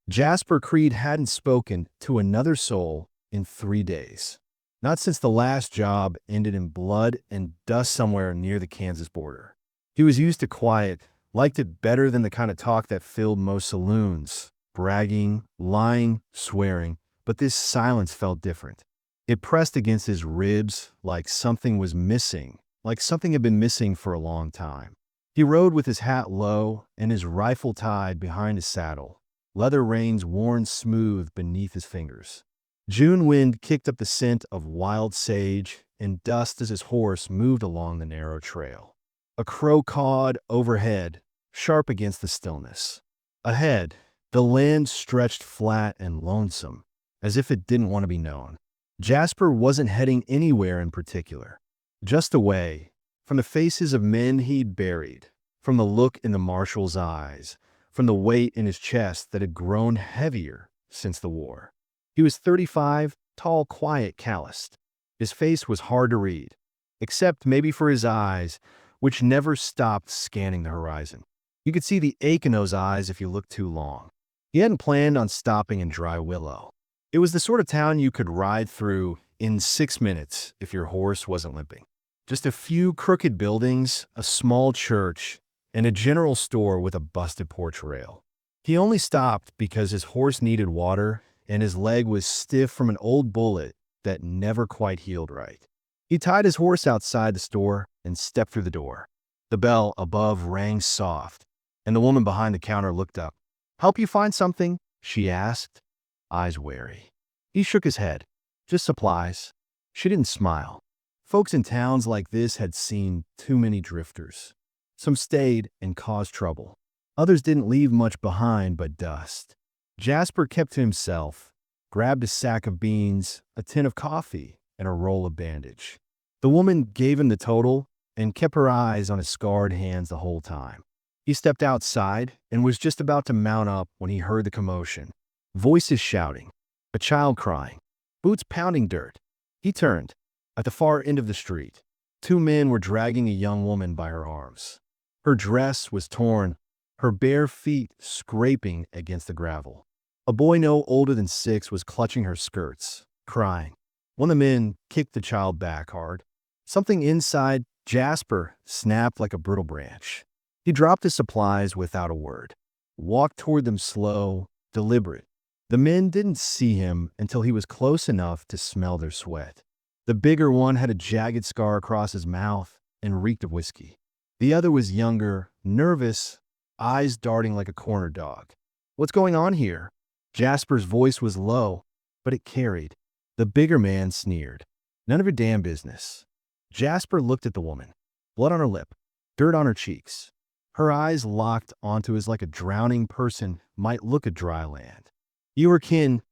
Jasper Creed hadn't spoken to another soul in 3 days. Not since the last job ended in blood and dust somewhere near the Kansas border. He was used to quiet, liked it better than the kind of talk that filled most saloons, bragging, lying, swearing, but this silence felt different. It pressed against his ribs like something was missing, like something had been missing for a long time. He rode with his hat low and his rifle tied behind his saddle, leather reins worn smooth beneath his fingers. June wind kicked up the scent of wild sage and dust as his horse moved along the narrow trail. A crow cawed overhead, sharp against the stillness. Ahead, the land stretched flat and lonesome, as if it didn't want to be known. Jasper wasn't heading anywhere in particular, just away from the faces of men he'd buried, from the look in the marshal's eyes, from the weight in his chest that had grown heavier since the war. He was 35, tall, quiet, calloused. His face was hard to read, except maybe for his eyes, which never stopped scanning the horizon. You could see the ache in those eyes if you looked too long. He hadn't planned on stopping in Dry Willow. It was the sort of town you could ride through in 6 minutes if your horse wasn't limping. Just a few crooked buildings, a small church, and a general store with a busted porch rail. He only stopped because his horse needed water and his leg was stiff from an old bullet that never quite healed right. He tied his horse outside the store and stepped through the door. The bell above rang soft, and the woman behind the counter looked up. "Help you find something?" she asked, eyes wary. He shook his head. "Just supplies." She didn't smile. Folks in towns like this had seen too many drifters. Some stayed and caused trouble. Others didn't leave much behind but dust. Jasper kept to himself, grabbed a sack of beans, a tin of coffee, and a roll of bandage. The woman gave him the total and kept her eyes on his scarred hands the whole time. He stepped outside and was just about to mount up when he heard the commotion. Voices shouting, a child crying, boots pounding dirt. He turned. At the far end of the street, two men were dragging a young woman by her arms. Her dress was torn, her bare feet scraping against the gravel. A boy no older than 6 was clutching her skirts, crying. One of the men kicked the child back hard. Something inside Jasper snapped like a brittle branch. He dropped his supplies without a word, walked toward them slow, deliberate. The men didn't see him until he was close enough to smell their sweat. The bigger one had a jagged scar across his mouth and reeked of whiskey. The other was younger, nervous, eyes darting like a corner dog. "What's going on here?" Jasper's voice was low, but it carried. The bigger man sneered. "None of your damn business." Jasper looked at the woman. Blood on her lip, dirt on her cheeks. Her eyes locked onto his like a drowning person might look at dry land. "You were kin?"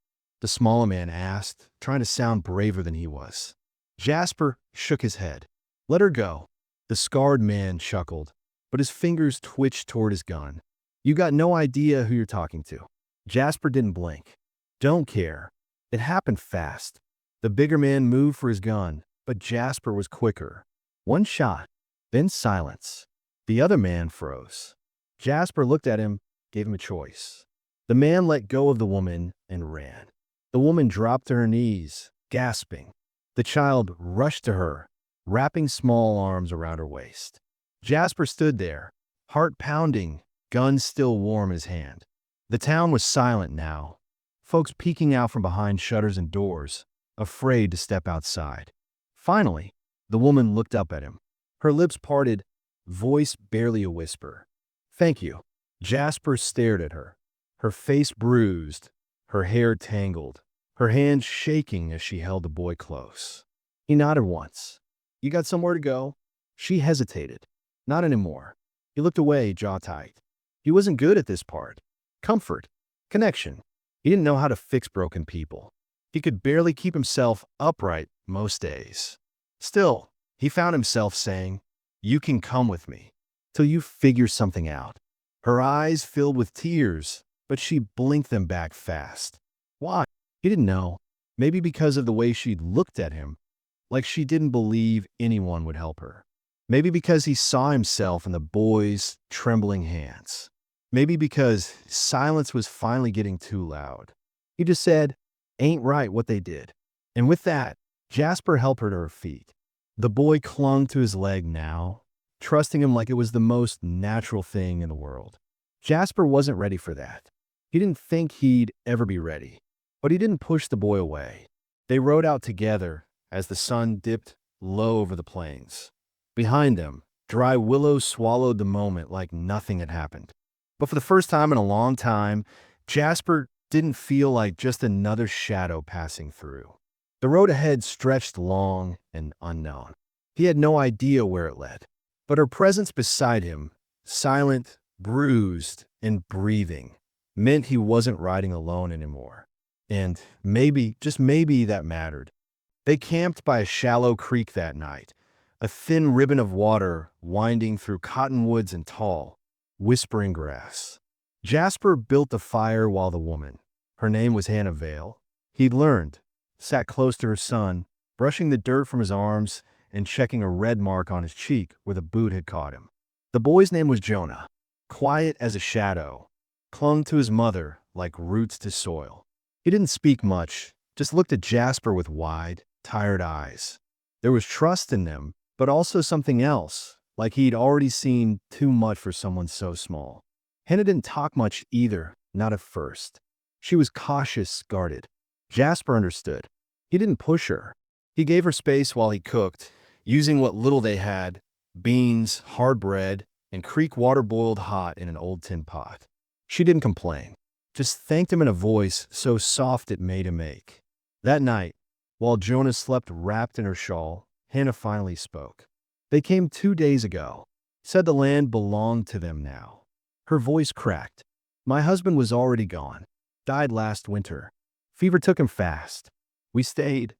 the smaller man asked, trying to sound braver than he was. Jasper shook his head. "Let her go." The scarred man chuckled, but his fingers twitched toward his gun. "You got no idea who you're talking to." Jasper didn't blink. "Don't care." It happened fast. The bigger man moved for his gun, but Jasper was quicker. One shot, then silence. The other man froze. Jasper looked at him, gave him a choice. The man let go of the woman and ran. The woman dropped to her knees, gasping. The child rushed to her, wrapping small arms around her waist. Jasper stood there, heart pounding, gun still warm in his hand. The town was silent now, folks peeking out from behind shutters and doors, afraid to step outside. Finally, the woman looked up at him. Her lips parted, voice barely a whisper. "Thank you." Jasper stared at her, her face bruised, her hair tangled, her hands shaking as she held the boy close. He nodded once. "You got somewhere to go?" She hesitated. "Not anymore." He looked away, jaw tight. He wasn't good at this part. Comfort. Connection. He didn't know how to fix broken people. He could barely keep himself upright most days. Still, he found himself saying, "You can come with me, till you figure something out." Her eyes filled with tears, but she blinked them back fast. Why? He didn't know. Maybe because of the way she'd looked at him, like she didn't believe anyone would help her. Maybe because he saw himself in the boy's trembling hands. Maybe because silence was finally getting too loud. He just said, "Ain't right what they did." And with that, Jasper helped her to her feet. The boy clung to his leg now, trusting him like it was the most natural thing in the world. Jasper wasn't ready for that. He didn't think he'd ever be ready, but he didn't push the boy away. They rode out together as the sun dipped low over the plains. Behind them, dry willows swallowed the moment like nothing had happened. But for the first time in a long time, Jasper didn't feel like just another shadow passing through. The road ahead stretched long and unknown. He had no idea where it led, but her presence beside him, silent, bruised, and breathing, meant he wasn't riding alone anymore. And maybe, just maybe, that mattered. They camped by a shallow creek that night, a thin ribbon of water winding through cottonwoods and tall, whispering grass. Jasper built the fire while the woman, her name was Hannah Vale, he'd learned, sat close to her son, brushing the dirt from his arms and checking a red mark on his cheek where the boot had caught him. The boy's name was Jonah, quiet as a shadow, clung to his mother like roots to soil. He didn't speak much, just looked at Jasper with wide, tired eyes. There was trust in them, but also something else, like he'd already seen too much for someone so small. Hannah didn't talk much either, not at first. She was cautious, guarded. Jasper understood. He didn't push her. He gave her space while he cooked, using what little they had, beans, hard bread, and creek water boiled hot in an old tin pot. She didn't complain, just thanked him in a voice so soft it made him ache. That night, while Jonah slept wrapped in her shawl, Hannah finally spoke. They came 2 days ago, said the land belonged to them now. Her voice cracked. My husband was already gone, died last winter. Fever took him fast. We stayed,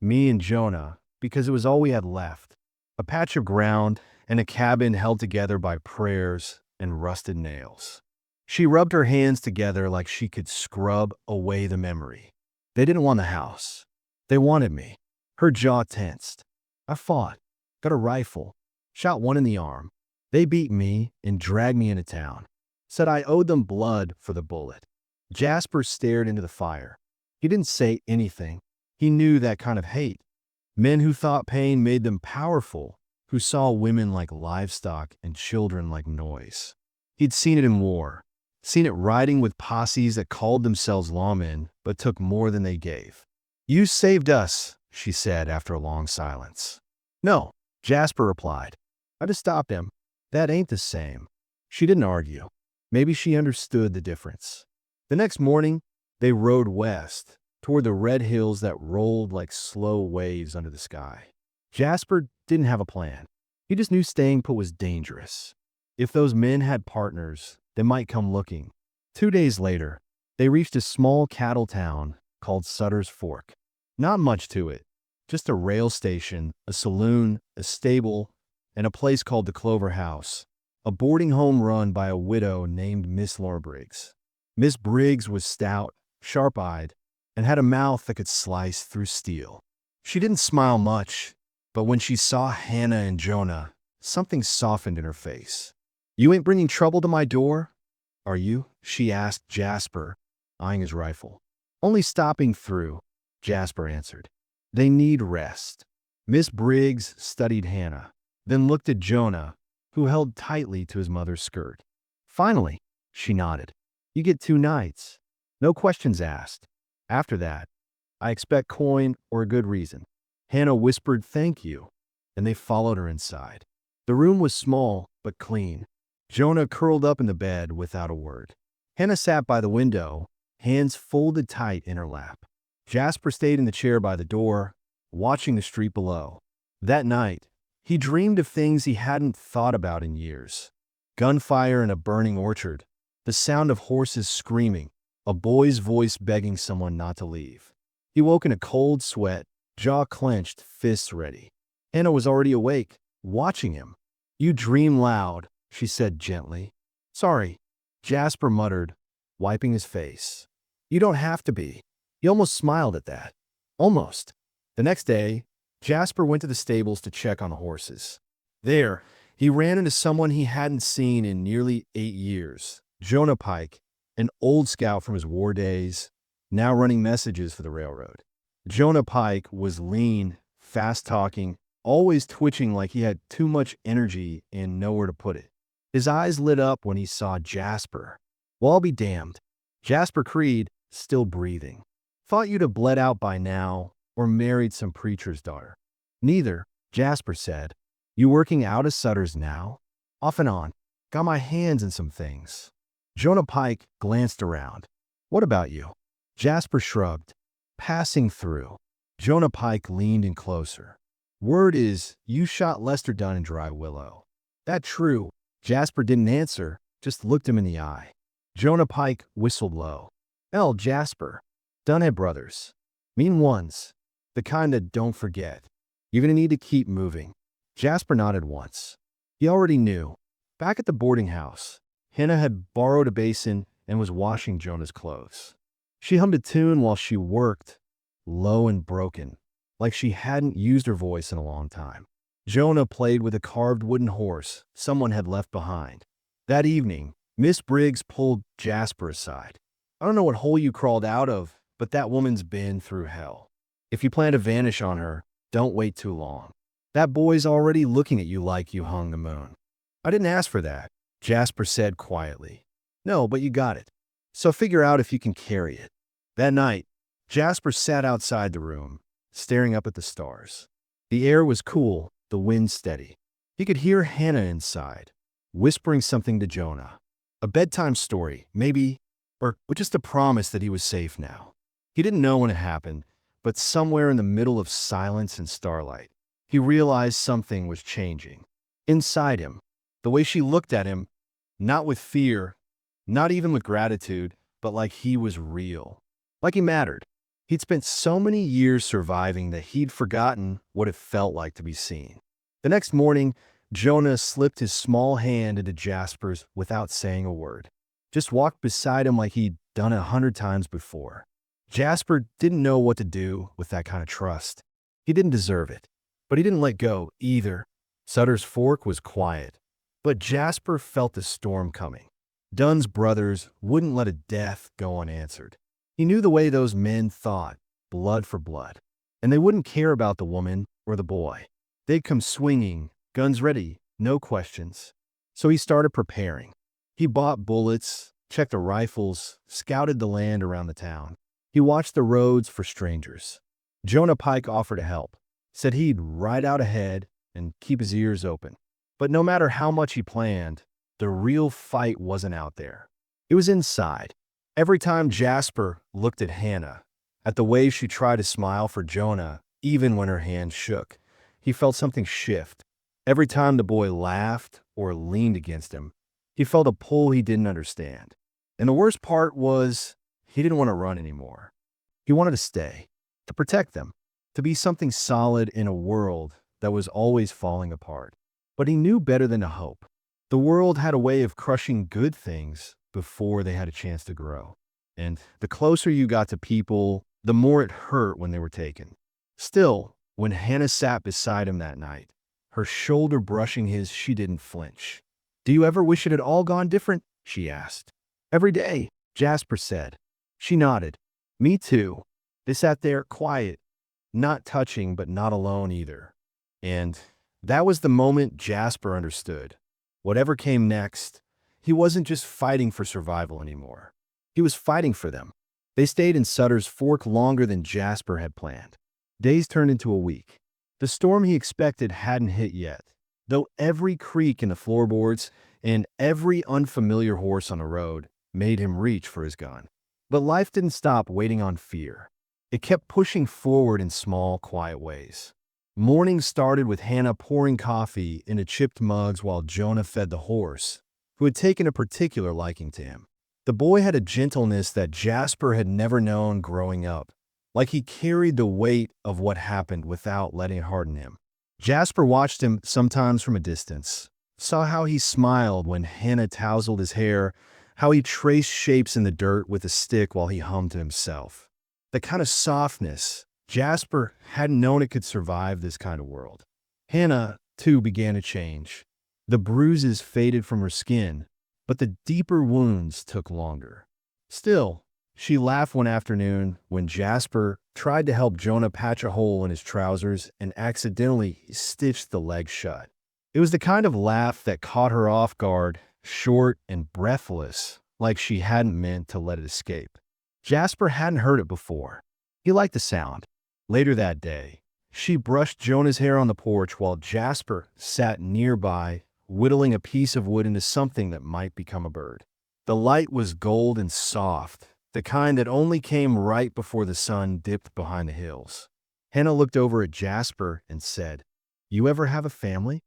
me and Jonah, because it was all we had left. A patch of ground and a cabin held together by prayers and rusted nails. She rubbed her hands together like she could scrub away the memory. They didn't want the house. They wanted me. Her jaw tensed. I fought, got a rifle, shot one in the arm. They beat me and dragged me into town. Said I owed them blood for the bullet. Jasper stared into the fire. He didn't say anything. He knew that kind of hate. Men who thought pain made them powerful, who saw women like livestock and children like noise. He'd seen it in war, seen it riding with posses that called themselves lawmen but took more than they gave. You saved us, she said after a long silence. No, Jasper replied. I just stopped him. That ain't the same. She didn't argue. Maybe she understood the difference. The next morning, they rode west, toward the red hills that rolled like slow waves under the sky. Jasper didn't have a plan. He just knew staying put was dangerous. If those men had partners, they might come looking. 2 days later, they reached a small cattle town called Sutter's Fork. Not much to it, just a rail station, a saloon, a stable, and a place called the Clover House, a boarding home run by a widow named Miss Laura Briggs. Miss Briggs was stout, sharp-eyed, and had a mouth that could slice through steel. She didn't smile much, but when she saw Hannah and Jonah, something softened in her face. You ain't bringing trouble to my door, are you? She asked Jasper, eyeing his rifle. Only stopping through, Jasper answered. They need rest. Miss Briggs studied Hannah, then looked at Jonah, who held tightly to his mother's skirt. Finally, she nodded. You get 2 nights. No questions asked. After that, I expect coin or a good reason. Hannah whispered thank you, and they followed her inside. The room was small, but clean. Jonah curled up in the bed without a word. Hannah sat by the window, hands folded tight in her lap. Jasper stayed in the chair by the door, watching the street below. That night, he dreamed of things he hadn't thought about in years. Gunfire in a burning orchard, the sound of horses screaming, a boy's voice begging someone not to leave. He woke in a cold sweat, jaw clenched, fists ready. Hannah was already awake, watching him. You dream loud, she said gently. Sorry, Jasper muttered, wiping his face. You don't have to be. He almost smiled at that. Almost. The next day, Jasper went to the stables to check on the horses. There, he ran into someone he hadn't seen in nearly 8 years, Jonah Pike, an old scout from his war days, now running messages for the railroad. Jonah Pike was lean, fast-talking, always twitching like he had too much energy and nowhere to put it. His eyes lit up when he saw Jasper. Well, I'll be damned. Jasper Creed, still breathing. Thought you'd have bled out by now or married some preacher's daughter. Neither, Jasper said. You working out of Sutter's now? Off and on. Got my hands in some things. Jonah Pike glanced around. What about you? Jasper shrugged. Passing through. Jonah Pike leaned in closer. Word is, you shot Lester Dunn in Dry Willow. That true? Jasper didn't answer, just looked him in the eye. Jonah Pike whistled low. Jasper. Dunn had brothers. Mean ones. The kind that don't forget. You're gonna need to keep moving. Jasper nodded once. He already knew. Back at the boarding house, Hannah had borrowed a basin and was washing Jonah's clothes. She hummed a tune while she worked, low and broken, like she hadn't used her voice in a long time. Jonah played with a carved wooden horse someone had left behind. That evening, Miss Briggs pulled Jasper aside. I don't know what hole you crawled out of, but that woman's been through hell. If you plan to vanish on her, don't wait too long. That boy's already looking at you like you hung the moon. I didn't ask for that, Jasper said quietly. No, but you got it. So figure out if you can carry it. That night, Jasper sat outside the room, staring up at the stars. The air was cool, the wind steady. He could hear Hannah inside, whispering something to Jonah. A bedtime story, maybe, or just a promise that he was safe now. He didn't know when it happened, but somewhere in the middle of silence and starlight, he realized something was changing. Inside him, the way she looked at him, not with fear, not even with gratitude, but like he was real. Like he mattered. He'd spent so many years surviving that he'd forgotten what it felt like to be seen. The next morning, Jonah slipped his small hand into Jasper's without saying a word. Just walked beside him like he'd done 100 times before. Jasper didn't know what to do with that kind of trust. He didn't deserve it, but he didn't let go either. Sutter's Fork was quiet, but Jasper felt the storm coming. Dunn's brothers wouldn't let a death go unanswered. He knew the way those men thought, blood for blood. And they wouldn't care about the woman or the boy. They'd come swinging, guns ready, no questions. So he started preparing. He bought bullets, checked the rifles, scouted the land around the town. He watched the roads for strangers. Jonah Pike offered to help, said he'd ride out ahead and keep his ears open. But no matter how much he planned, the real fight wasn't out there. It was inside. Every time Jasper looked at Hannah, at the way she tried to smile for Jonah, even when her hand shook, he felt something shift. Every time the boy laughed or leaned against him, he felt a pull he didn't understand. And the worst part was, he didn't want to run anymore. He wanted to stay, to protect them, to be something solid in a world that was always falling apart. But he knew better than to hope. The world had a way of crushing good things before they had a chance to grow. And the closer you got to people, the more it hurt when they were taken. Still, when Hannah sat beside him that night, her shoulder brushing his, she didn't flinch. Do you ever wish it had all gone different? She asked. Every day, Jasper said. She nodded. Me too. They sat there quiet, not touching, but not alone either. And that was the moment Jasper understood. Whatever came next, he wasn't just fighting for survival anymore. He was fighting for them. They stayed in Sutter's Fork longer than Jasper had planned. Days turned into a week. The storm he expected hadn't hit yet, though every creak in the floorboards and every unfamiliar horse on the road made him reach for his gun. But life didn't stop waiting on fear. It kept pushing forward in small, quiet ways. Morning started with Hannah pouring coffee into chipped mugs while Jonah fed the horse, who had taken a particular liking to him. The boy had a gentleness that Jasper had never known growing up, like he carried the weight of what happened without letting it harden him. Jasper watched him sometimes from a distance, saw how he smiled when Hannah tousled his hair, how he traced shapes in the dirt with a stick while he hummed to himself. The kind of softness, Jasper hadn't known it could survive this kind of world. Hannah, too, began to change. The bruises faded from her skin, but the deeper wounds took longer. Still, she laughed one afternoon when Jasper tried to help Jonah patch a hole in his trousers and accidentally stitched the leg shut. It was the kind of laugh that caught her off guard, short and breathless, like she hadn't meant to let it escape. Jasper hadn't heard it before. He liked the sound. Later that day, she brushed Jonah's hair on the porch while Jasper sat nearby, whittling a piece of wood into something that might become a bird. The light was gold and soft, the kind that only came right before the sun dipped behind the hills. Hannah looked over at Jasper and said, "You ever have a family?"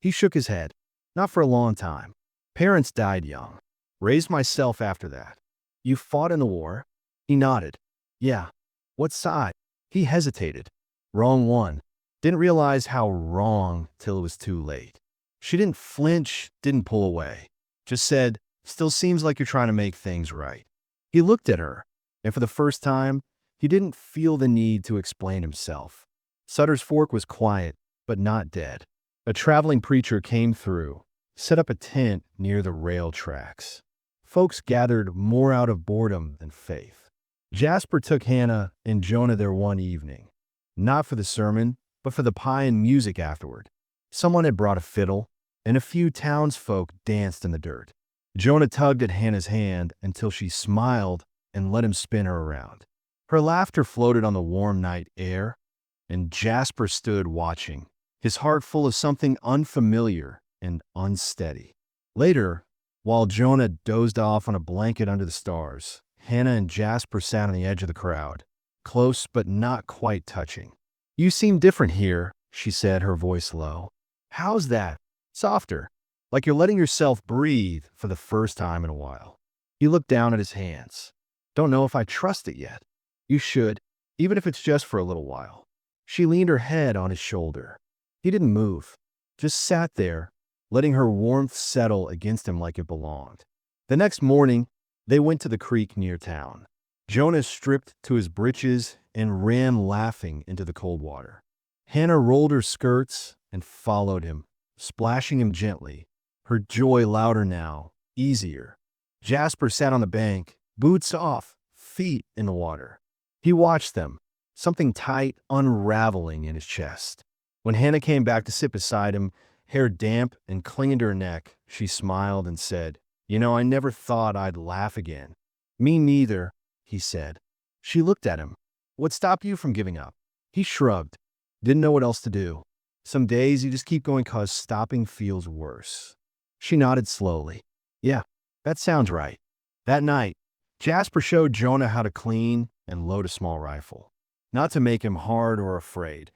He shook his head. "Not for a long time. Parents died young. Raised myself after that." "You fought in the war?" He nodded. "Yeah." "What side?" He hesitated. "Wrong one." Didn't realize how wrong till it was too late. She didn't flinch, didn't pull away. Just said, "Still seems like you're trying to make things right." He looked at her, and for the first time, he didn't feel the need to explain himself. Sutter's Fork was quiet, but not dead. A traveling preacher came through, set up a tent near the rail tracks. Folks gathered more out of boredom than faith. Jasper took Hannah and Jonah there one evening. Not for the sermon, but for the pie and music afterward. Someone had brought a fiddle, and a few townsfolk danced in the dirt. Jonah tugged at Hannah's hand until she smiled and let him spin her around. Her laughter floated on the warm night air, and Jasper stood watching, his heart full of something unfamiliar and unsteady. Later, while Jonah dozed off on a blanket under the stars, Hannah and Jasper sat on the edge of the crowd, close but not quite touching. "You seem different here," she said, her voice low. "How's that?" "Softer. Like you're letting yourself breathe for the first time in a while." He looked down at his hands. "Don't know if I trust it yet." "You should, even if it's just for a little while." She leaned her head on his shoulder. He didn't move, just sat there, letting her warmth settle against him like it belonged. The next morning, they went to the creek near town. Jonah stripped to his breeches and ran laughing into the cold water. Hannah rolled her skirts and followed him, splashing him gently, her joy louder now, easier. Jasper sat on the bank, boots off, feet in the water. He watched them, something tight unraveling in his chest. When Hannah came back to sit beside him, hair damp and clinging to her neck, she smiled and said, "You know, I never thought I'd laugh again." "Me neither," he said. She looked at him. "What stopped you from giving up?" He shrugged. Didn't know what else to do. Some days you just keep going 'cause stopping feels worse. She nodded slowly. "Yeah, that sounds right." That night, Jasper showed Jonah how to clean and load a small rifle. Not to make him hard or afraid,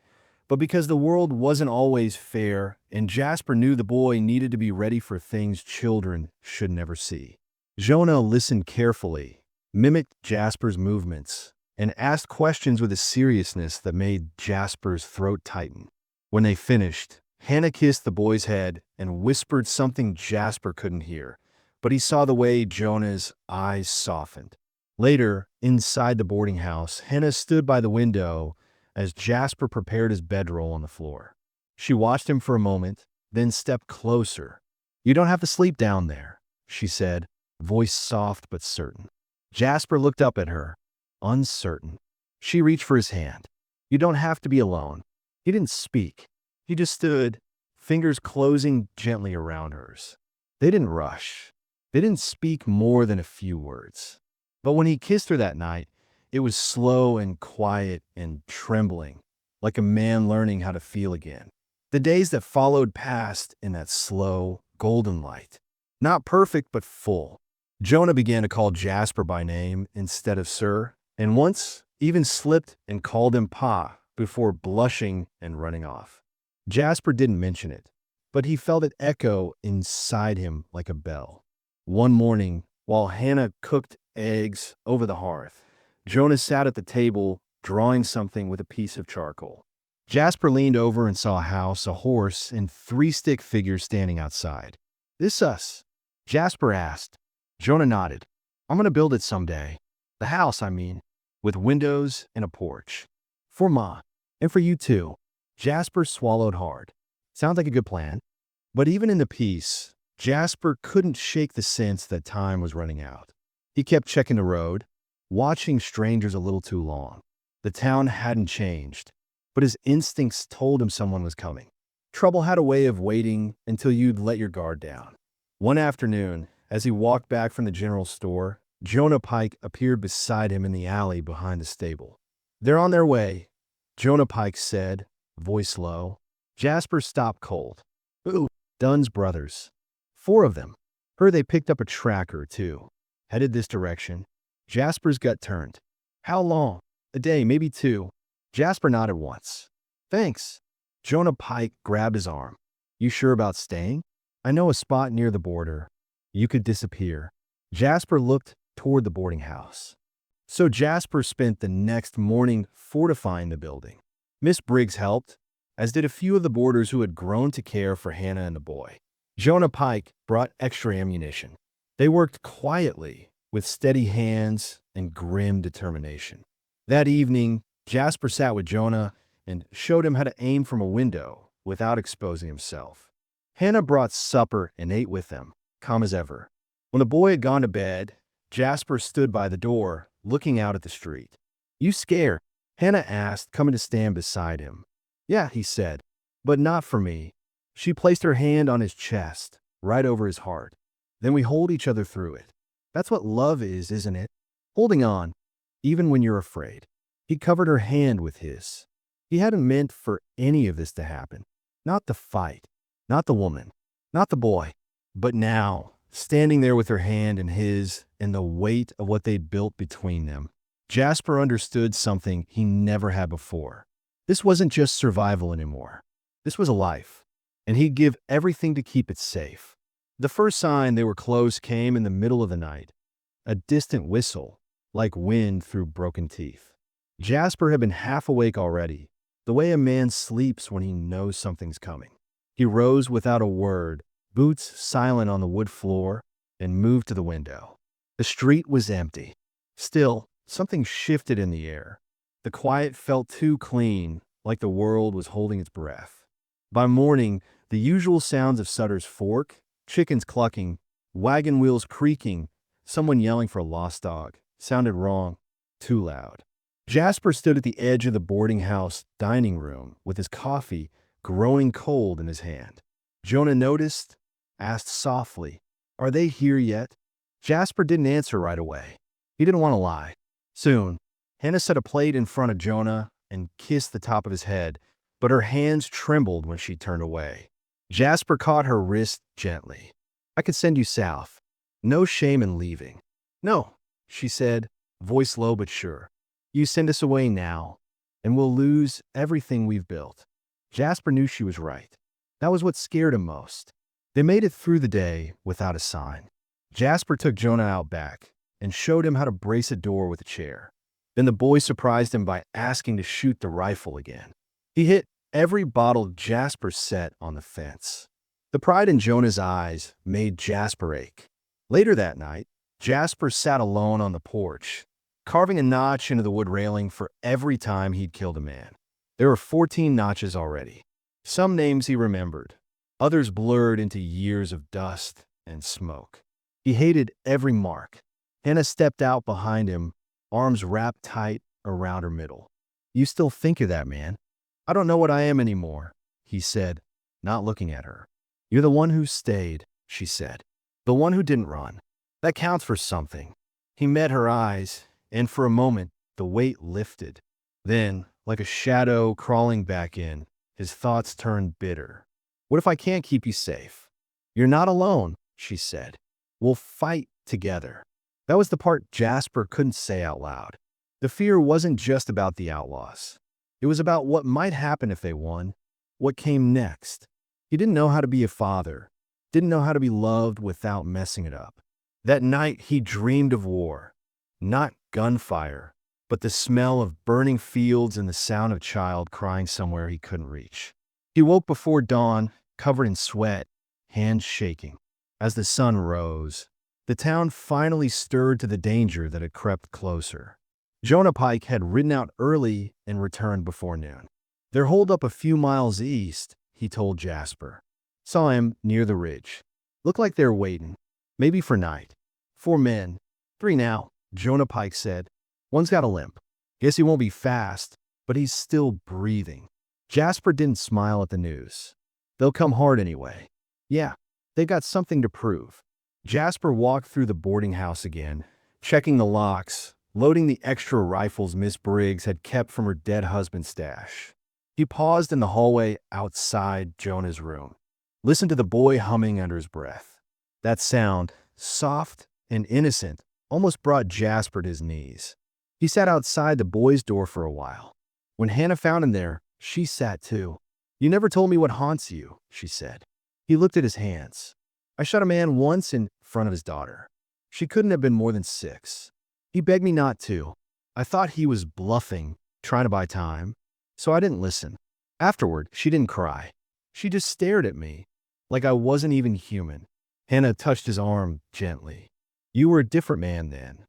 but because the world wasn't always fair, and Jasper knew the boy needed to be ready for things children should never see. Jonah listened carefully, mimicked Jasper's movements, and asked questions with a seriousness that made Jasper's throat tighten. When they finished, Hannah kissed the boy's head and whispered something Jasper couldn't hear, but he saw the way Jonah's eyes softened. Later, inside the boarding house, Hannah stood by the window as Jasper prepared his bedroll on the floor. She watched him for a moment, then stepped closer. "You don't have to sleep down there," she said, voice soft but certain. Jasper looked up at her, uncertain. She reached for his hand. "You don't have to be alone." He didn't speak. He just stood, fingers closing gently around hers. They didn't rush. They didn't speak more than a few words. But when he kissed her that night, it was slow and quiet and trembling, like a man learning how to feel again. The days that followed passed in that slow, golden light. Not perfect, but full. Jonah began to call Jasper by name instead of sir, and once even slipped and called him Pa before blushing and running off. Jasper didn't mention it, but he felt it echo inside him like a bell. One morning, while Hannah cooked eggs over the hearth, Jonah sat at the table drawing something with a piece of charcoal. Jasper leaned over and saw a house, a horse, and 3 stick figures standing outside. "This us?" Jasper asked. Jonah nodded. "I'm going to build it someday. The house, I mean, with windows and a porch. For Ma, and for you too." Jasper swallowed hard. Sounds like a good plan. But even in the peace, Jasper couldn't shake the sense that time was running out. He kept checking the road, watching strangers a little too long. The town hadn't changed, but his instincts told him someone was coming. Trouble had a way of waiting until you'd let your guard down. One afternoon, as he walked back from the general store, Jonah Pike appeared beside him in the alley behind the stable. "They're on their way," Jonah Pike said, voice low. Jasper stopped cold. "Ooh, Dunn's brothers. 4 of them. Heard they picked up a tracker, too. Headed this direction." Jasper's gut turned. "How long?" "A day, maybe 2. Jasper nodded once. "Thanks." Jonah Pike grabbed his arm. "You sure about staying? I know a spot near the border. You could disappear." Jasper looked toward the boarding house. So Jasper spent the next morning fortifying the building. Miss Briggs helped, as did a few of the boarders who had grown to care for Hannah and the boy. Jonah Pike brought extra ammunition. They worked quietly, with steady hands and grim determination. That evening, Jasper sat with Jonah and showed him how to aim from a window without exposing himself. Hannah brought supper and ate with them, calm as ever. When the boy had gone to bed, Jasper stood by the door, looking out at the street. "You scared?" Hannah asked, coming to stand beside him. "Yeah," he said, "but not for me." She placed her hand on his chest, right over his heart. "Then we hold each other through it. That's what love is, isn't it? Holding on, even when you're afraid." He covered her hand with his. He hadn't meant for any of this to happen. Not the fight, not the woman, not the boy. But now, standing there with her hand in his and the weight of what they'd built between them, Jasper understood something he never had before. This wasn't just survival anymore. This was a life, and he'd give everything to keep it safe. The first sign they were close came in the middle of the night. A distant whistle, like wind through broken teeth. Jasper had been half awake already, the way a man sleeps when he knows something's coming. He rose without a word, boots silent on the wood floor, and moved to the window. The street was empty. Still, something shifted in the air. The quiet felt too clean, like the world was holding its breath. By morning, the usual sounds of Sutter's fork, chickens clucking, wagon wheels creaking, someone yelling for a lost dog, sounded wrong, too loud. Jasper stood at the edge of the boarding house dining room with his coffee growing cold in his hand. Jonah noticed, asked softly, "Are they here yet?" Jasper didn't answer right away. He didn't want to lie. Soon, Hannah set a plate in front of Jonah and kissed the top of his head, but her hands trembled when she turned away. Jasper caught her wrist gently. "I could send you south. No shame in leaving." "No," she said, voice low but sure. "You send us away now, and we'll lose everything we've built." Jasper knew she was right. That was what scared him most. They made it through the day without a sign. Jasper took Jonah out back and showed him how to brace a door with a chair. Then the boy surprised him by asking to shoot the rifle again. He hit every bottle Jasper set on the fence. The pride in Jonah's eyes made Jasper ache. Later that night, Jasper sat alone on the porch, carving a notch into the wood railing for every time he'd killed a man. There were 14 notches already. Some names he remembered, others blurred into years of dust and smoke. He hated every mark. Hannah stepped out behind him, arms wrapped tight around her middle. "You still think of that man?" "I don't know what I am anymore," he said, not looking at her. "You're the one who stayed," she said. "The one who didn't run. That counts for something." He met her eyes, and for a moment, the weight lifted. Then, like a shadow crawling back in, his thoughts turned bitter. "What if I can't keep you safe?" "You're not alone," she said. "We'll fight together." That was the part Jasper couldn't say out loud. The fear wasn't just about the outlaws. It was about what might happen if they won, what came next. He didn't know how to be a father, didn't know how to be loved without messing it up. That night, he dreamed of war. Not gunfire, but the smell of burning fields and the sound of a child crying somewhere he couldn't reach. He woke before dawn, covered in sweat, hands shaking. As the sun rose, the town finally stirred to the danger that had crept closer. Jonah Pike had ridden out early and returned before noon. "They're holed up a few miles east," he told Jasper. "Saw him near the ridge. Looked like they were waiting, maybe for night. 4 men. 3 now, Jonah Pike said. One's got a limp. Guess he won't be fast, but he's still breathing. Jasper didn't smile at the news. They'll come hard anyway. Yeah, they've got something to prove. Jasper walked through the boarding house again, checking the locks, loading the extra rifles Miss Briggs had kept from her dead husband's stash. He paused in the hallway outside Jonah's room, listened to the boy humming under his breath. That sound, soft and innocent, almost brought Jasper to his knees. He sat outside the boy's door for a while. When Hannah found him there, she sat too. "You never told me what haunts you," she said. He looked at his hands. "I shot a man once in front of his daughter. She couldn't have been more than 6. He begged me not to. I thought he was bluffing, trying to buy time, so I didn't listen. Afterward, she didn't cry. She just stared at me, like I wasn't even human." Hannah touched his arm gently. "You were a different man then."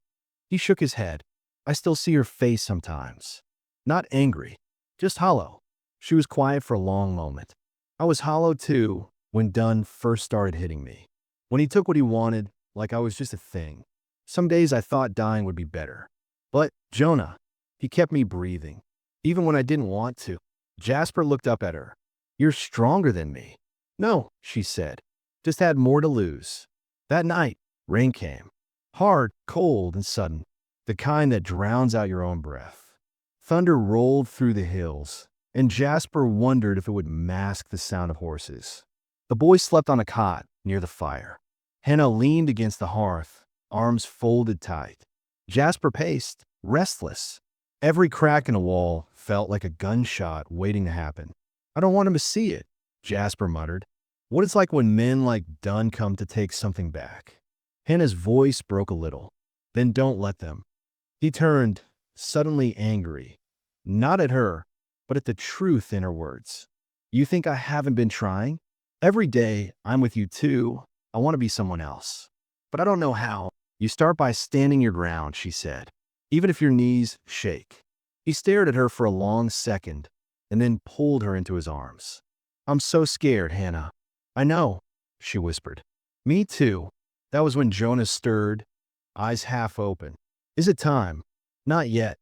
He shook his head. "I still see her face sometimes. Not angry, just hollow." She was quiet for a long moment. "I was hollow too when Dunn first started hitting me. When he took what he wanted, like I was just a thing. Some days I thought dying would be better. But Jonah, he kept me breathing, even when I didn't want to." Jasper looked up at her. "You're stronger than me." "No," she said. "Just had more to lose." That night, rain came. Hard, cold, and sudden. The kind that drowns out your own breath. Thunder rolled through the hills, and Jasper wondered if it would mask the sound of horses. The boy slept on a cot near the fire. Hannah leaned against the hearth, arms folded tight. Jasper paced, restless. Every crack in the wall felt like a gunshot waiting to happen. "I don't want him to see it," Jasper muttered. "What it's like when men like Dunn come to take something back." Hannah's voice broke a little. "Then don't let them." He turned, suddenly angry. Not at her, but at the truth in her words. "You think I haven't been trying? Every day I'm with you too. I want to be someone else. But I don't know how." "You start by standing your ground," she said, "even if your knees shake." He stared at her for a long second and then pulled her into his arms. "I'm so scared, Hannah." "I know," she whispered. "Me too." That was when Jonah stirred, eyes half open. "Is it time?" "Not yet,"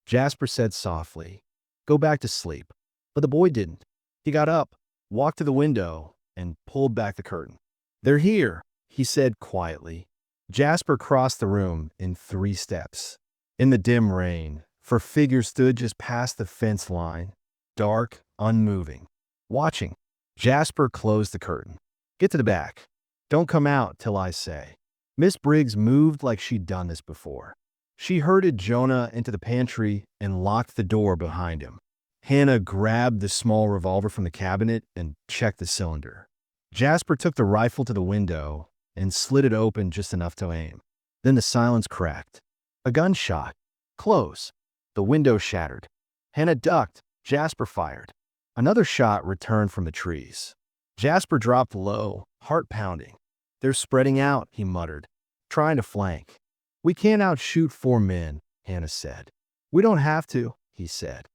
Jasper said softly. "Go back to sleep." But the boy didn't. He got up, walked to the window, and pulled back the curtain. "They're here," he said quietly. Jasper crossed the room in 3 steps. In the dim rain, her figure stood just past the fence line, dark, unmoving. Watching. Jasper closed the curtain. "Get to the back. Don't come out till I say." Miss Briggs moved like she'd done this before. She herded Jonah into the pantry and locked the door behind him. Hannah grabbed the small revolver from the cabinet and checked the cylinder. Jasper took the rifle to the window and slid it open just enough to aim. Then the silence cracked. A gunshot. Close. The window shattered. Hannah ducked. Jasper fired. Another shot returned from the trees. Jasper dropped low, heart pounding. "They're spreading out," he muttered, "trying to flank." "We can't outshoot 4 men," Hannah said. "We don't have to," he said.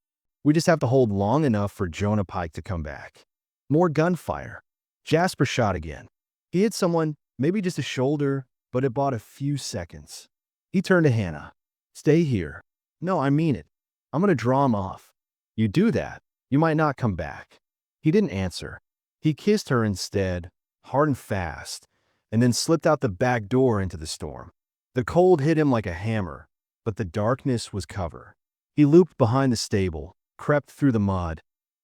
"We just have to hold long enough for Jonah Pike to come back." More gunfire. Jasper shot again. He hit someone, maybe just a shoulder, but it bought a few seconds. He turned to Hannah. "Stay here." "No, I mean it. I'm going to draw him off." "You do that, you might not come back." He didn't answer. He kissed her instead, hard and fast, and then slipped out the back door into the storm. The cold hit him like a hammer, but the darkness was cover. He looped behind the stable, crept through the mud,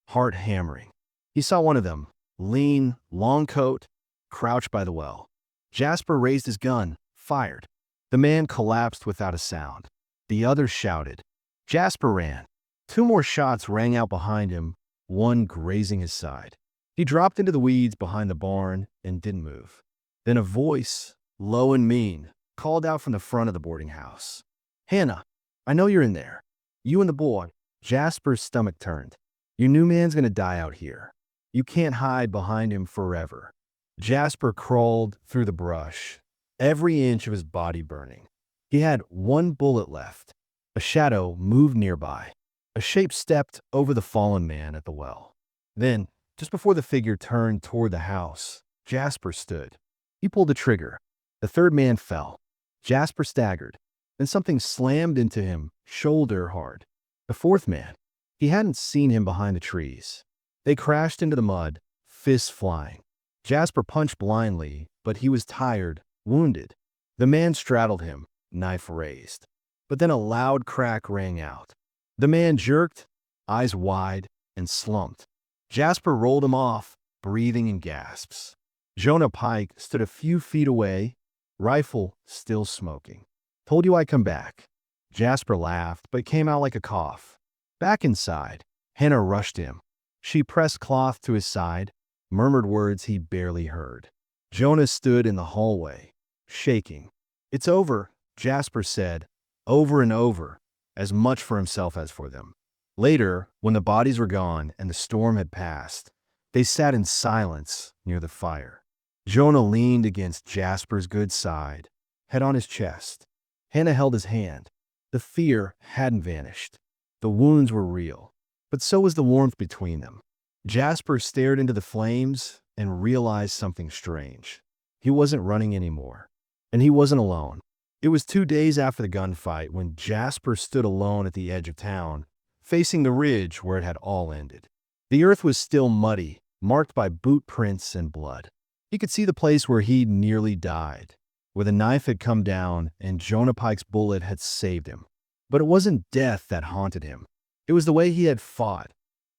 heart hammering. He saw one of them, lean, long coat, crouched by the well. Jasper raised his gun, fired. The man collapsed without a sound. The other shouted. Jasper ran. 2 more shots rang out behind him, one grazing his side. He dropped into the weeds behind the barn and didn't move. Then a voice, low and mean, called out from the front of the boarding house. "Hannah, I know you're in there. You and the boy." Jasper's stomach turned. "Your new man's gonna die out here. You can't hide behind him forever." Jasper crawled through the brush, every inch of his body burning. He had 1 bullet left. A shadow moved nearby. A shape stepped over the fallen man at the well. Then, just before the figure turned toward the house, Jasper stood. He pulled the trigger. The third man fell. Jasper staggered. Then something slammed into him, shoulder hard. The fourth man. He hadn't seen him behind the trees. They crashed into the mud, fists flying. Jasper punched blindly, but he was tired, wounded. The man straddled him, knife raised. But then a loud crack rang out. The man jerked, eyes wide, and slumped. Jasper rolled him off, breathing in gasps. Jonah Pike stood a few feet away, rifle still smoking. "Told you I'd come back." Jasper laughed, but came out like a cough. Back inside, Hannah rushed him. She pressed cloth to his side, murmured words he barely heard. Jonah stood in the hallway, shaking. "It's over," Jasper said, over and over, as much for himself as for them. Later, when the bodies were gone and the storm had passed, they sat in silence near the fire. Jonah leaned against Jasper's good side, head on his chest. Hannah held his hand. The fear hadn't vanished. The wounds were real, but so was the warmth between them. Jasper stared into the flames and realized something strange. He wasn't running anymore, and he wasn't alone. It was 2 days after the gunfight when Jasper stood alone at the edge of town, facing the ridge where it had all ended. The earth was still muddy, marked by boot prints and blood. He could see the place where he'd nearly died, where the knife had come down and Jonah Pike's bullet had saved him. But it wasn't death that haunted him. It was the way he had fought,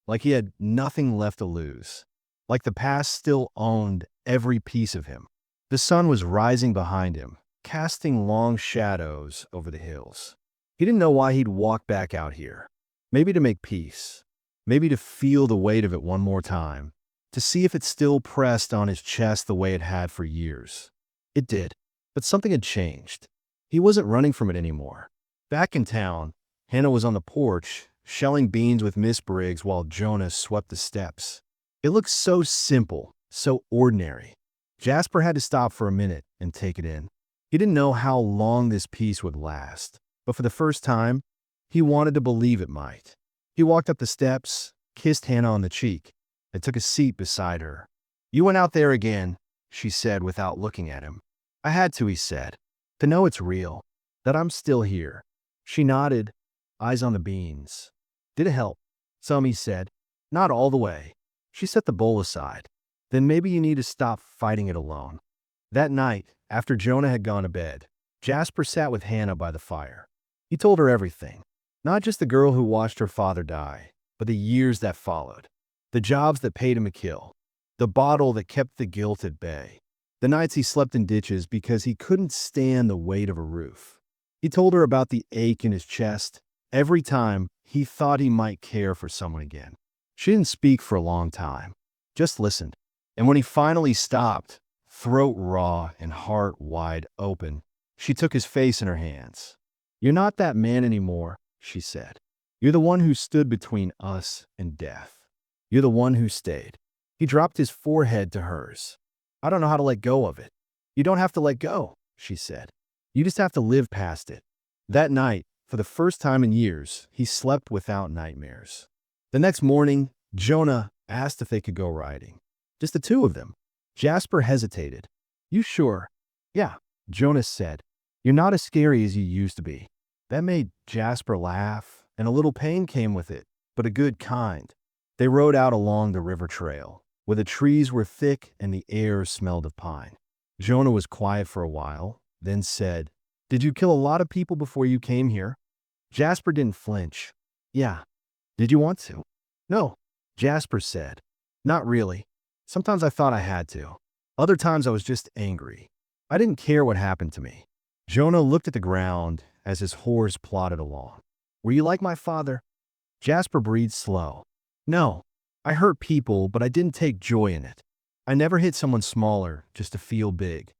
like he had nothing left to lose, like the past still owned every piece of him. The sun was rising behind him, casting long shadows over the hills. He didn't know why he'd walk back out here. Maybe to make peace. Maybe to feel the weight of it one more time. To see if it still pressed on his chest the way it had for years. It did. But something had changed. He wasn't running from it anymore. Back in town, Hannah was on the porch, shelling beans with Miss Briggs while Jonah swept the steps. It looked so simple, so ordinary. Jasper had to stop for a minute and take it in. He didn't know how long this peace would last, but for the first time, he wanted to believe it might. He walked up the steps, kissed Hannah on the cheek, and took a seat beside her. "You went out there again," she said without looking at him. "I had to," he said, "to know it's real, that I'm still here." She nodded, eyes on the beans. "Did it help?" "Some," he said. "Not all the way." She set the bowl aside. "Then maybe you need to stop fighting it alone." That night, after Jonah had gone to bed, Jasper sat with Hannah by the fire. He told her everything. Not just the girl who watched her father die, but the years that followed. The jobs that paid him a kill. The bottle that kept the guilt at bay. The nights he slept in ditches because he couldn't stand the weight of a roof. He told her about the ache in his chest every time he thought he might care for someone again. She didn't speak for a long time, just listened. And when he finally stopped, throat raw and heart wide open, she took his face in her hands. "You're not that man anymore," she said. "You're the one who stood between us and death. You're the one who stayed." He dropped his forehead to hers. "I don't know how to let go of it." "You don't have to let go," she said. "You just have to live past it." That night, for the first time in years, he slept without nightmares. The next morning, Jonah asked if they could go riding. Just the two of them. Jasper hesitated. "You sure?" "Yeah," Jonah said. "You're not as scary as you used to be." That made Jasper laugh, and a little pain came with it, but a good kind. They rode out along the river trail, where the trees were thick and the air smelled of pine. Jonah was quiet for a while, then said, "Did you kill a lot of people before you came here?" Jasper didn't flinch. "Yeah." "Did you want to?" "No," Jasper said. "Not really. Sometimes I thought I had to. Other times I was just angry. I didn't care what happened to me." Jonah looked at the ground as his horse plodded along. "Were you like my father?" Jasper breathed slow. "No. I hurt people, but I didn't take joy in it. I never hit someone smaller just to feel big."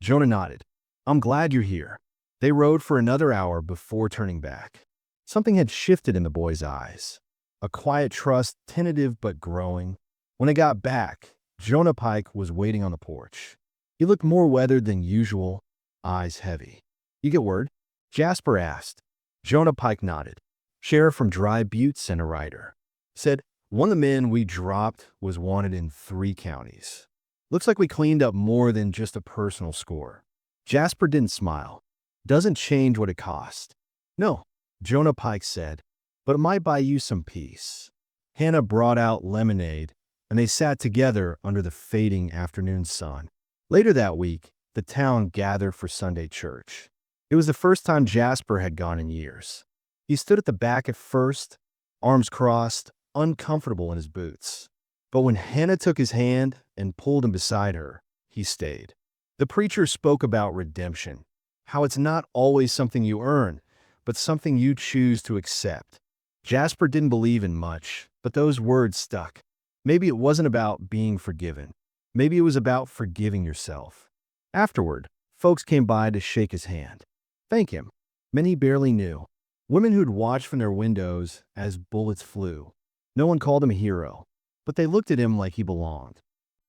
Jonah nodded. "I'm glad you're here." They rode for another hour before turning back. Something had shifted in the boy's eyes. A quiet trust, tentative but growing. When they got back, Jonah Pike was waiting on the porch. He looked more weathered than usual, eyes heavy. "You get word?" Jasper asked. Jonah Pike nodded. "Sheriff from Dry Butte sent a rider. Said one of the men we dropped was wanted in 3 counties. Looks like we cleaned up more than just a personal score. Jasper didn't smile. Doesn't change what it cost. No, Jonah Pike said, but it might buy you some peace. Hannah brought out lemonade, and they sat together under the fading afternoon sun. Later that week, the town gathered for Sunday church. It was the first time Jasper had gone in years. He stood at the back at first, arms crossed, uncomfortable in his boots. But when Hannah took his hand and pulled him beside her, he stayed. The preacher spoke about redemption, how it's not always something you earn, but something you choose to accept. Jasper didn't believe in much, but those words stuck. Maybe it wasn't about being forgiven. Maybe it was about forgiving yourself. Afterward, folks came by to shake his hand. Thank him. Men he barely knew. Women who'd watched from their windows as bullets flew. No one called him a hero, but they looked at him like he belonged.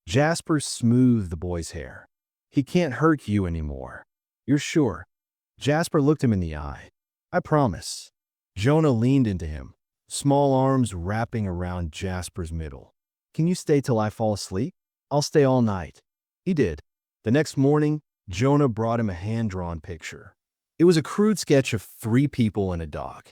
Jasper smoothed the boy's hair. He can't hurt you anymore. You're sure? Jasper looked him in the eye. I promise. Jonah leaned into him, small arms wrapping around Jasper's middle. Can you stay till I fall asleep? I'll stay all night. He did. The next morning, Jonah brought him a hand-drawn picture. It was a crude sketch of 3 people and a dog.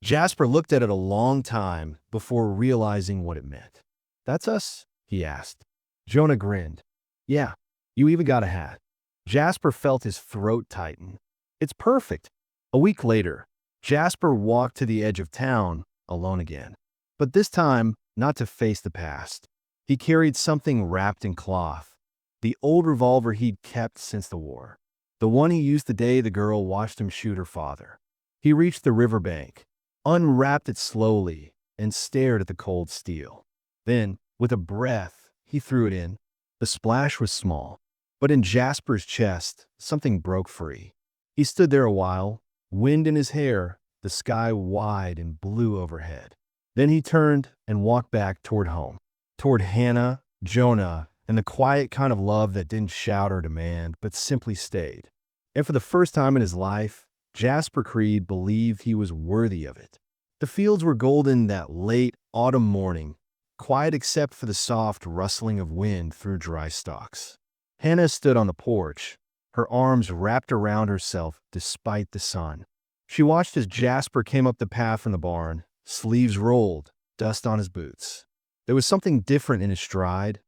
Jasper looked at it a long time before realizing what it meant. That's us? He asked. Jonah grinned. Yeah, you even got a hat. Jasper felt his throat tighten. It's perfect. A week later, Jasper walked to the edge of town, alone again. But this time, not to face the past. He carried something wrapped in cloth, the old revolver he'd kept since the war, the one he used the day the girl watched him shoot her father. He reached the riverbank, unwrapped it slowly, and stared at the cold steel. Then, with a breath, he threw it in. The splash was small, but in Jasper's chest, something broke free. He stood there a while, wind in his hair, the sky wide and blue overhead. Then he turned and walked back toward home, toward Hannah, Jonah, and the quiet kind of love that didn't shout or demand, but simply stayed. And for the first time in his life, Jasper Creed believed he was worthy of it. The fields were golden that late autumn morning, quiet except for the soft rustling of wind through dry stalks. Hannah stood on the porch, her arms wrapped around herself despite the sun. She watched as Jasper came up the path from the barn, sleeves rolled, dust on his boots. There was something different in his stride,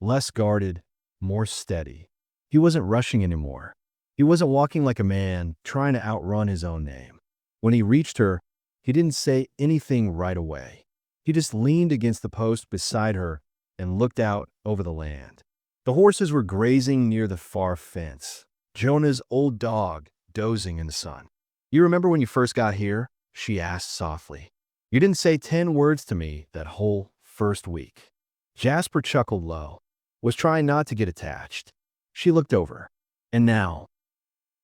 less guarded, more steady. He wasn't rushing anymore. He wasn't walking like a man, trying to outrun his own name. When he reached her, he didn't say anything right away. He just leaned against the post beside her and looked out over the land. The horses were grazing near the far fence. Jonah's old dog dozing in the sun. You remember when you first got here? She asked softly. You didn't say 10 words to me that whole first week. Jasper chuckled low, was trying not to get attached. She looked over. And now?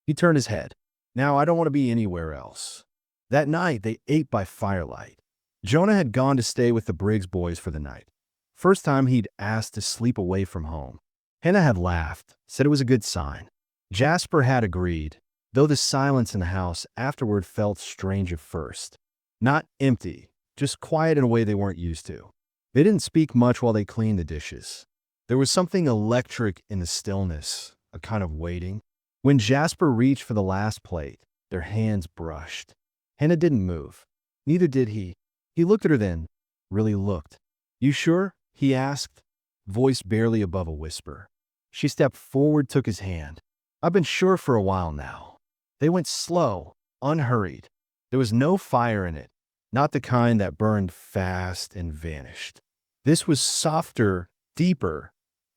He turned his head. Now I don't want to be anywhere else. That night they ate by firelight. Jonah had gone to stay with the Briggs boys for the night. First time he'd asked to sleep away from home. Hannah had laughed, said it was a good sign. Jasper had agreed, though the silence in the house afterward felt strange at first. Not empty, just quiet in a way they weren't used to. They didn't speak much while they cleaned the dishes. There was something electric in the stillness, a kind of waiting. When Jasper reached for the last plate, their hands brushed. Hannah didn't move. Neither did he. He looked at her then, really looked. You sure? He asked, voice barely above a whisper. She stepped forward, took his hand. I've been sure for a while now. They went slow, unhurried. There was no fire in it, not the kind that burned fast and vanished. This was softer, deeper,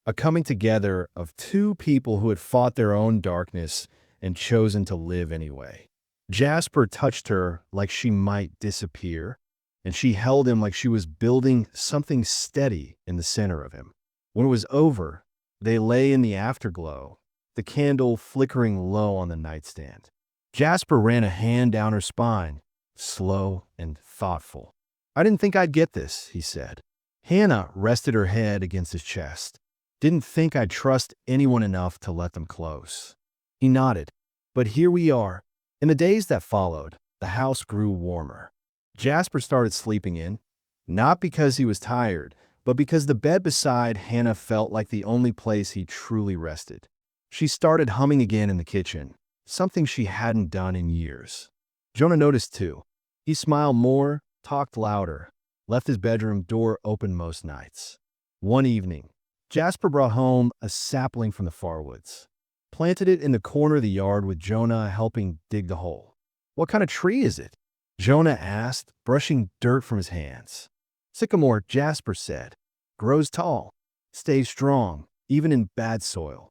a coming together of 2 people who had fought their own darkness and chosen to live anyway. Jasper touched her like she might disappear, and she held him like she was building something steady in the center of him. When it was over, they lay in the afterglow, the candle flickering low on the nightstand. Jasper ran a hand down her spine, slow and thoughtful. I didn't think I'd get this, he said. Hannah rested her head against his chest. Didn't think I'd trust anyone enough to let them close. He nodded. But here we are. In the days that followed, the house grew warmer. Jasper started sleeping in, not because he was tired, but because the bed beside Hannah felt like the only place he truly rested. She started humming again in the kitchen, something she hadn't done in years. Jonah noticed too. He smiled more, talked louder, left his bedroom door open most nights. One evening, Jasper brought home a sapling from the far woods, planted it in the corner of the yard with Jonah helping dig the hole. "What kind of tree is it?" Jonah asked, brushing dirt from his hands. "Sycamore," Jasper said. "Grows tall, stays strong, even in bad soil."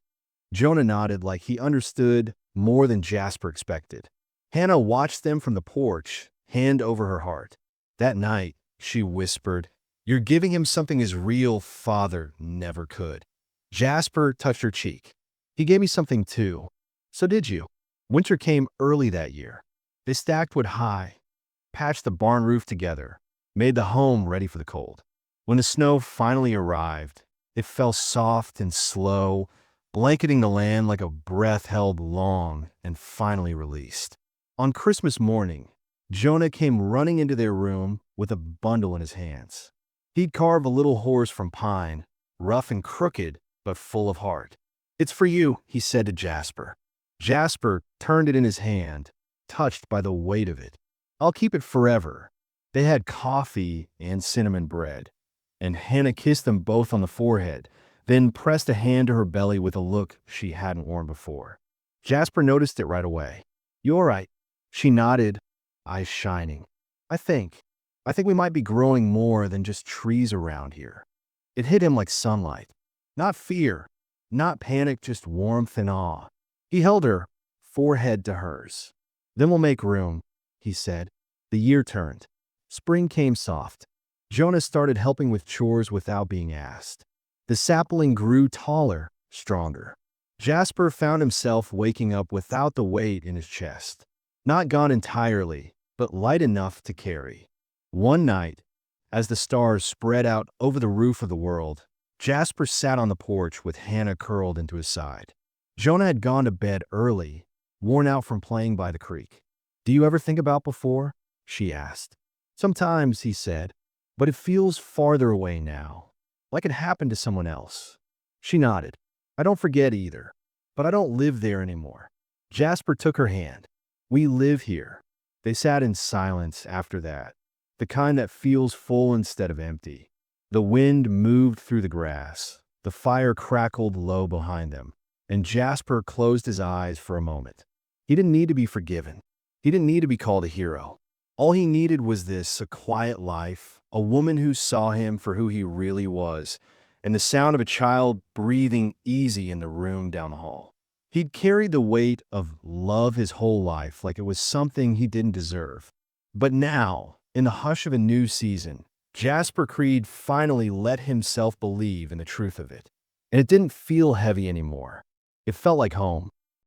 Jonah nodded like he understood more than Jasper expected. Hannah watched them from the porch, hand over her heart. That night, she whispered, "You're giving him something his real father never could." Jasper touched her cheek. "He gave me something too." "So did you." Winter came early that year. They stacked wood high, patched the barn roof together, made the home ready for the cold. When the snow finally arrived, it fell soft and slow, blanketing the land like a breath held long and finally released. On Christmas morning, Jonah came running into their room with a bundle in his hands. He'd carved a little horse from pine, rough and crooked, but full of heart. "It's for you," he said to Jasper. Jasper turned it in his hand, touched by the weight of it. "I'll keep it forever." They had coffee and cinnamon bread, and Hannah kissed them both on the forehead, then pressed a hand to her belly with a look she hadn't worn before. Jasper noticed it right away. "You all right?" She nodded, eyes shining. I think we might be growing more than just trees around here." It hit him like sunlight. Not fear, not panic, just warmth and awe. He held her, forehead to hers. "Then we'll make room," he said. The year turned. Spring came soft. Jonah started helping with chores without being asked. The sapling grew taller, stronger. Jasper found himself waking up without the weight in his chest. Not gone entirely, but light enough to carry. One night, as the stars spread out over the roof of the world, Jasper sat on the porch with Hannah curled into his side. Jonah had gone to bed early, worn out from playing by the creek. "Do you ever think about before?" she asked. "Sometimes," he said, "but it feels farther away now, like it happened to someone else." She nodded. "I don't forget either, but I don't live there anymore." Jasper took her hand. "We live here." They sat in silence after that, the kind that feels full instead of empty. The wind moved through the grass. The fire crackled low behind them, and Jasper closed his eyes for a moment. He didn't need to be forgiven. He didn't need to be called a hero. All he needed was this, a quiet life, a woman who saw him for who he really was, and the sound of a child breathing easy in the room down the hall. He'd carried the weight of love his whole life like it was something he didn't deserve. But now, in the hush of a new season, Jasper Creed finally let himself believe in the truth of it. And it didn't feel heavy anymore. It felt like home.